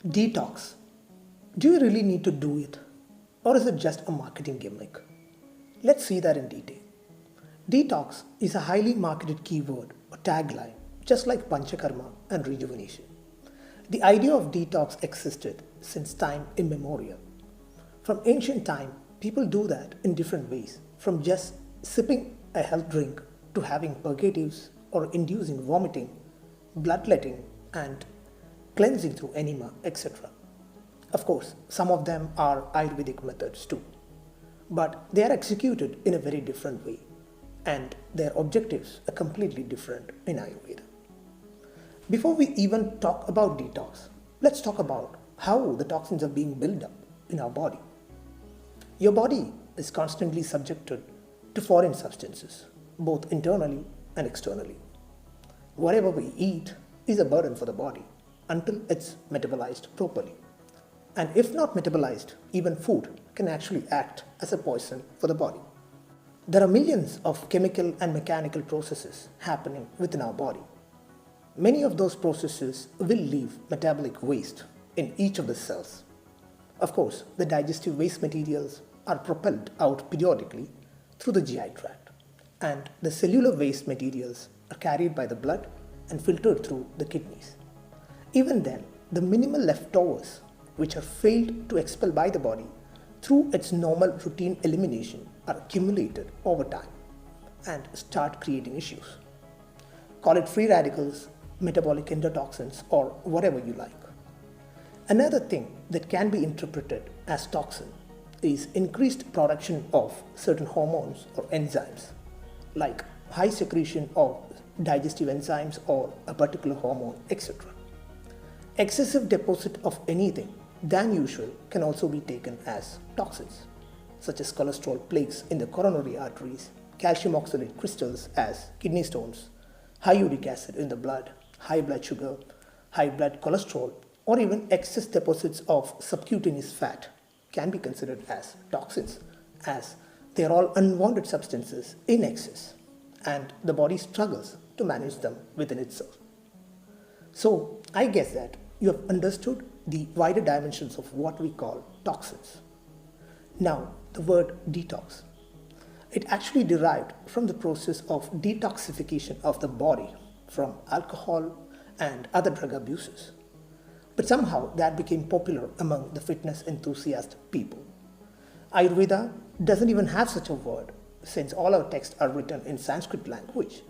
Detox. Do you really need to do it? Or is it just a marketing gimmick? Let's see that in detail. Detox is a highly marketed keyword or tagline, just like Panchakarma and rejuvenation. The idea of detox existed since time immemorial. From ancient time, people do that in different ways, from just sipping a health drink to having purgatives or inducing vomiting, bloodletting, and cleansing through enema, etc. Of course, some of them are Ayurvedic methods too, but they are executed in a very different way, and their objectives are completely different in Ayurveda. Before we even talk about detox, let's talk about how the toxins are being built up in our body. Your body is constantly subjected to foreign substances, both internally and externally. Whatever we eat is a burden for the body until it's metabolized properly. And if not metabolized, even food can actually act as a poison for the body. There are millions of chemical and mechanical processes happening within our body. Many of those processes will leave metabolic waste in each of the cells. Of course, the digestive waste materials are propelled out periodically through the GI tract, and the cellular waste materials are carried by the blood and filtered through the kidneys. Even then, the minimal leftovers, which are failed to expel by the body through its normal routine elimination, are accumulated over time and start creating issues. Call it free radicals, metabolic endotoxins, or whatever you like. Another thing that can be interpreted as toxin is increased production of certain hormones or enzymes, like high secretion of digestive enzymes or a particular hormone, etc. Excessive deposit of anything than usual can also be taken as toxins, such as cholesterol plaques in the coronary arteries, calcium oxalate crystals as kidney stones, high uric acid in the blood, high blood sugar, high blood cholesterol, or even excess deposits of subcutaneous fat can be considered as toxins, as they are all unwanted substances in excess, and the body struggles to manage them within itself. So, I guess that you have understood the wider dimensions of what we call toxins. Now, the word detox. It actually derived from the process of detoxification of the body from alcohol and other drug abuses. But somehow that became popular among the fitness enthusiast people. Ayurveda doesn't even have such a word, since all our texts are written in Sanskrit language.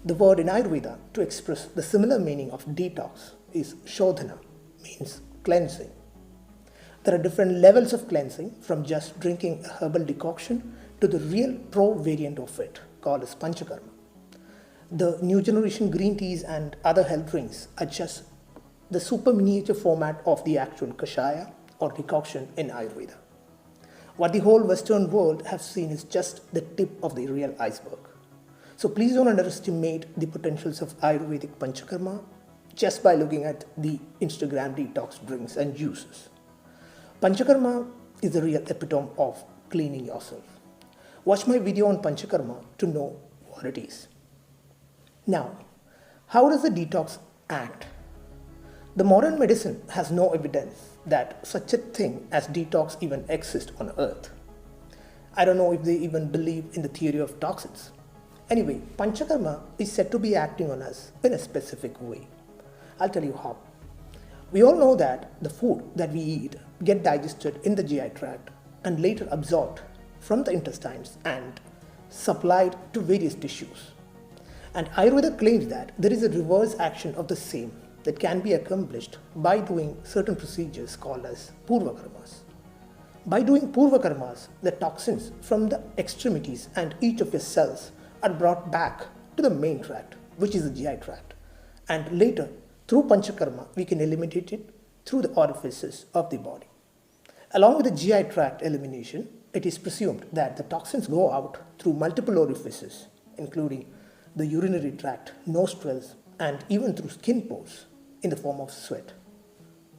The word in Ayurveda to express the similar meaning of detox is shodhana, means cleansing. There are different levels of cleansing, from just drinking a herbal decoction to the real pro variant of it, called as Panchakarma. The new generation green teas and other health drinks are just the super miniature format of the actual kashaya or decoction in Ayurveda. What the whole Western world has seen is just the tip of the real iceberg. So please don't underestimate the potentials of Ayurvedic Panchakarma just by looking at the Instagram detox drinks and juices. Panchakarma is the real epitome of cleaning yourself. Watch my video on Panchakarma to know what it is. Now, how does the detox act? The modern medicine has no evidence that such a thing as detox even exists on earth. I don't know if they even believe in the theory of toxins. Anyway, Panchakarma is said to be acting on us in a specific way. I'll tell you how. We all know that the food that we eat get digested in the GI tract and later absorbed from the intestines and supplied to various tissues. And Ayurveda claims that there is a reverse action of the same that can be accomplished by doing certain procedures called as Purvakarmas. By doing Purvakarmas, the toxins from the extremities and each of your cells are brought back to the main tract, which is the GI tract, and later through Panchakarma we can eliminate it through the orifices of the body. Along with the GI tract elimination, it is presumed that the toxins go out through multiple orifices, including the urinary tract, nostrils, and even through skin pores in the form of sweat.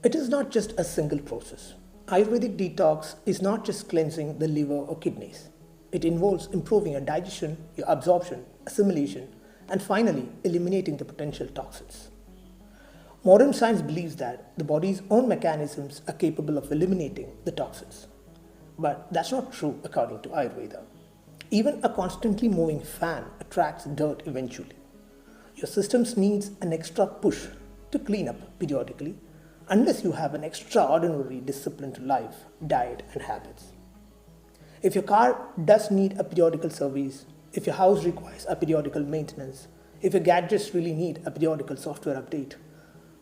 It is not just a single process. Ayurvedic detox is not just cleansing the liver or kidneys. It involves improving your digestion, your absorption, assimilation, and finally eliminating the potential toxins. Modern science believes that the body's own mechanisms are capable of eliminating the toxins. But that's not true according to Ayurveda. Even a constantly moving fan attracts dirt eventually. Your system needs an extra push to clean up periodically unless you have an extraordinary disciplined life, diet, and habits. If your car does need a periodical service, if your house requires a periodical maintenance, if your gadgets really need a periodical software update,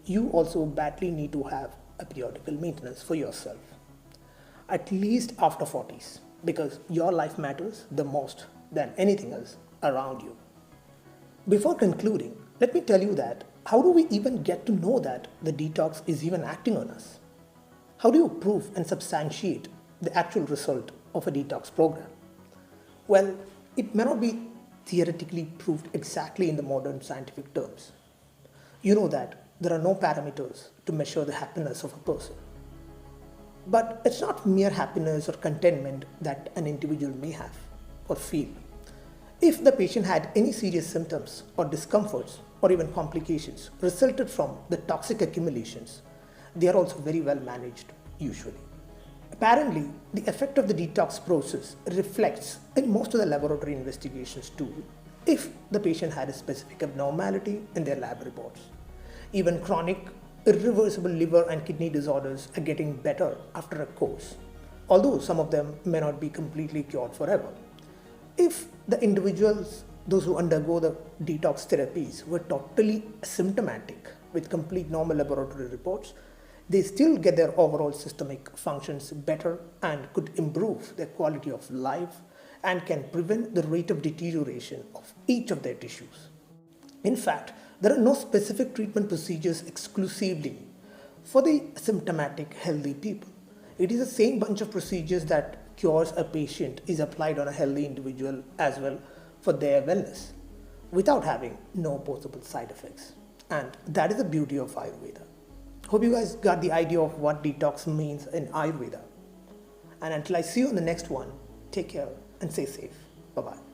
you also badly need to have a periodical maintenance for yourself. At least after 40s, because your life matters the most than anything else around you. Before concluding, let me tell you that how do we even get to know that the detox is even acting on us? How do you prove and substantiate the actual result of a detox program? Well, it may not be theoretically proved exactly in the modern scientific terms. You know that there are no parameters to measure the happiness of a person. But it's not mere happiness or contentment that an individual may have or feel. If the patient had any serious symptoms or discomforts or even complications resulted from the toxic accumulations, they are also very well managed usually. Apparently, the effect of the detox process reflects in most of the laboratory investigations too, if the patient had a specific abnormality in their lab reports. Even chronic, irreversible liver and kidney disorders are getting better after a course, although some of them may not be completely cured forever. If the individuals, those who undergo the detox therapies, were totally asymptomatic with complete normal laboratory reports, they still get their overall systemic functions better and could improve their quality of life and can prevent the rate of deterioration of each of their tissues. In fact, there are no specific treatment procedures exclusively for the symptomatic healthy people. It is the same bunch of procedures that cures a patient is applied on a healthy individual as well for their wellness without having no possible side effects. And that is the beauty of Ayurveda. Hope you guys got the idea of what detox means in Ayurveda. And until I see you on the next one, take care and stay safe. Bye-bye.